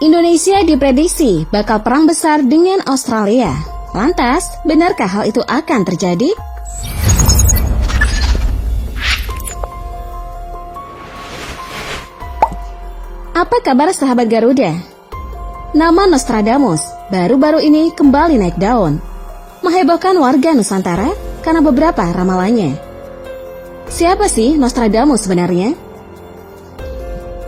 Indonesia diprediksi bakal perang besar dengan Australia. Lantas, benarkah hal itu akan terjadi? Apa kabar sahabat Garuda? Nama Nostradamus baru-baru ini kembali naik daun, menghebohkan warga Nusantara karena beberapa ramalannya. Siapa sih Nostradamus sebenarnya?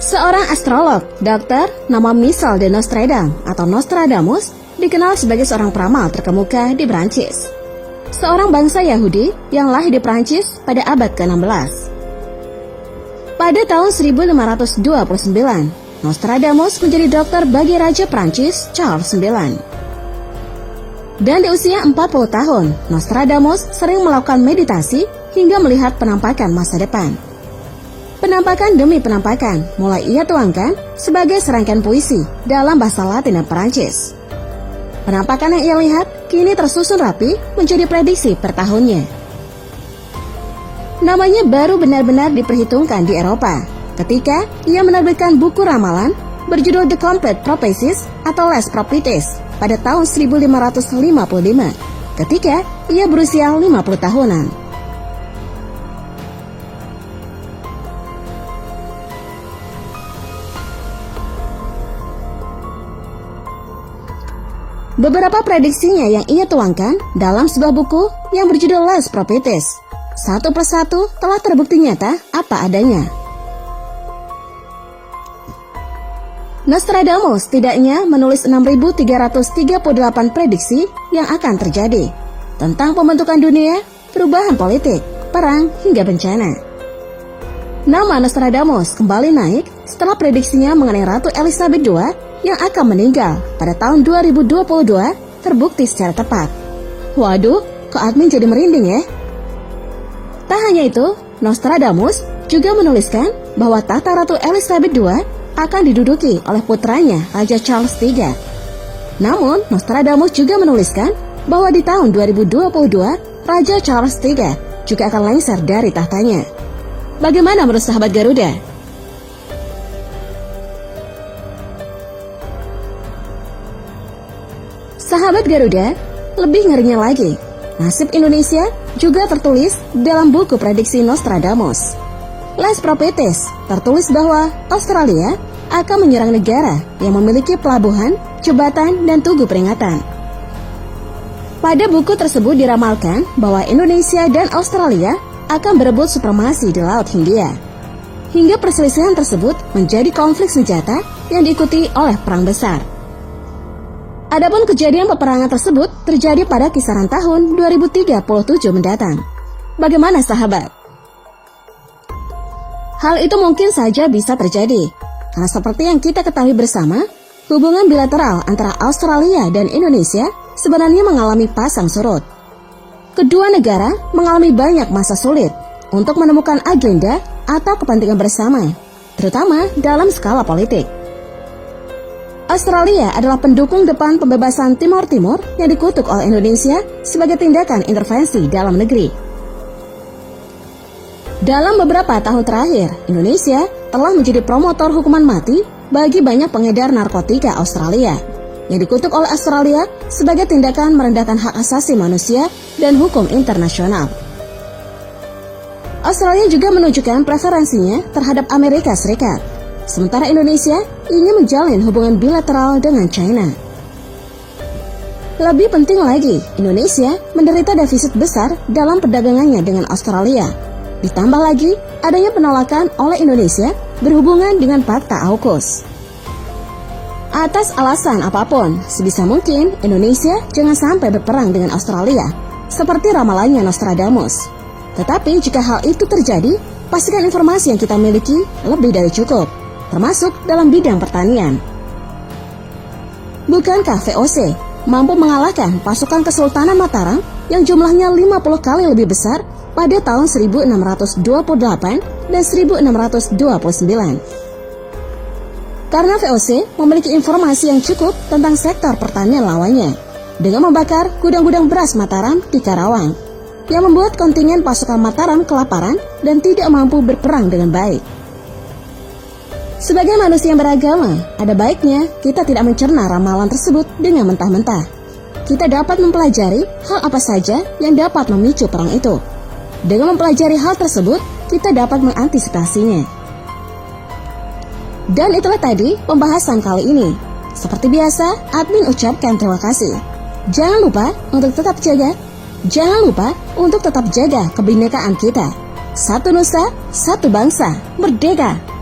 Seorang astrolog, dokter, nama Michel de Nostredam atau Nostradamus, dikenal sebagai seorang peramal terkemuka di Prancis. Seorang bangsa Yahudi yang lahir di Prancis pada abad ke-16. Pada tahun 1529, Nostradamus menjadi dokter bagi Raja Prancis Charles IX. Dan di usia 40 tahun, Nostradamus sering melakukan meditasi hingga melihat penampakan masa depan. Penampakan demi penampakan mulai ia tuangkan sebagai serangkaian puisi dalam bahasa Latin dan Perancis. Penampakan yang ia lihat kini tersusun rapi menjadi prediksi per tahunnya. Namanya baru benar-benar diperhitungkan di Eropa ketika ia menerbitkan buku ramalan berjudul The Complete Prophecies atau Les Prophéties pada tahun 1555 ketika ia berusia 50 tahunan. Beberapa prediksinya yang ia tuangkan dalam sebuah buku yang berjudul Les Prophéties satu persatu telah terbukti nyata apa adanya. Nostradamus setidaknya menulis 6.338 prediksi yang akan terjadi tentang pembentukan dunia, perubahan politik, perang, hingga bencana. Nama Nostradamus kembali naik setelah prediksinya mengenai Ratu Elizabeth II yang akan meninggal pada tahun 2022 terbukti secara tepat. Waduh, kok admin jadi merinding ya? Tak hanya itu, Nostradamus juga menuliskan bahwa tahta Ratu Elizabeth II akan diduduki oleh putranya Raja Charles III. Namun, Nostradamus juga menuliskan bahwa di tahun 2022 Raja Charles III juga akan lengser dari tahtanya. Bagaimana menurut sahabat Garuda? Sahabat Garuda, lebih ngerinya lagi, nasib Indonesia juga tertulis dalam buku prediksi Nostradamus. Les Prophéties tertulis bahwa Australia akan menyerang negara yang memiliki pelabuhan, jembatan, dan tugu peringatan. Pada buku tersebut diramalkan bahwa Indonesia dan Australia akan berebut supremasi di Laut Hindia. Hingga perselisihan tersebut menjadi konflik senjata yang diikuti oleh perang besar. Adapun kejadian peperangan tersebut terjadi pada kisaran tahun 2037 mendatang. Bagaimana sahabat? Hal itu mungkin saja bisa terjadi, karena seperti yang kita ketahui bersama, hubungan bilateral antara Australia dan Indonesia sebenarnya mengalami pasang surut. Kedua negara mengalami banyak masa sulit untuk menemukan agenda atau kepentingan bersama, terutama dalam skala politik. Australia adalah pendukung depan pembebasan Timor Timur yang dikutuk oleh Indonesia sebagai tindakan intervensi dalam negeri. Dalam beberapa tahun terakhir, Indonesia telah menjadi promotor hukuman mati bagi banyak pengedar narkotika Australia yang dikutuk oleh Australia sebagai tindakan merendahkan hak asasi manusia dan hukum internasional. Australia juga menunjukkan preferensinya terhadap Amerika Serikat, sementara Indonesia ingin menjalin hubungan bilateral dengan China. Lebih penting lagi, Indonesia menderita defisit besar dalam perdagangannya dengan Australia. Ditambah lagi, adanya penolakan oleh Indonesia berhubungan dengan Fakta AUKUS. Atas alasan apapun, sebisa mungkin Indonesia jangan sampai berperang dengan Australia, seperti ramalannya Nostradamus. Tetapi jika hal itu terjadi, pastikan informasi yang kita miliki lebih dari cukup, termasuk dalam bidang pertanian. Bukankah VOC mampu mengalahkan pasukan Kesultanan Mataram yang jumlahnya 50 kali lebih besar pada tahun 1628 dan 1629? Karena VOC memiliki informasi yang cukup tentang sektor pertanian lawannya, dengan membakar gudang-gudang beras Mataram di Karawang, yang membuat kontingen pasukan Mataram kelaparan dan tidak mampu berperang dengan baik. Sebagai manusia yang beragama, ada baiknya kita tidak mencerna ramalan tersebut dengan mentah-mentah. Kita dapat mempelajari hal apa saja yang dapat memicu perang itu. Dengan mempelajari hal tersebut, kita dapat mengantisipasinya. Dan itulah tadi pembahasan kali ini. Seperti biasa, admin ucapkan terima kasih. Jangan lupa untuk tetap jaga kebinekaan kita. Satu nusa, satu bangsa, merdeka!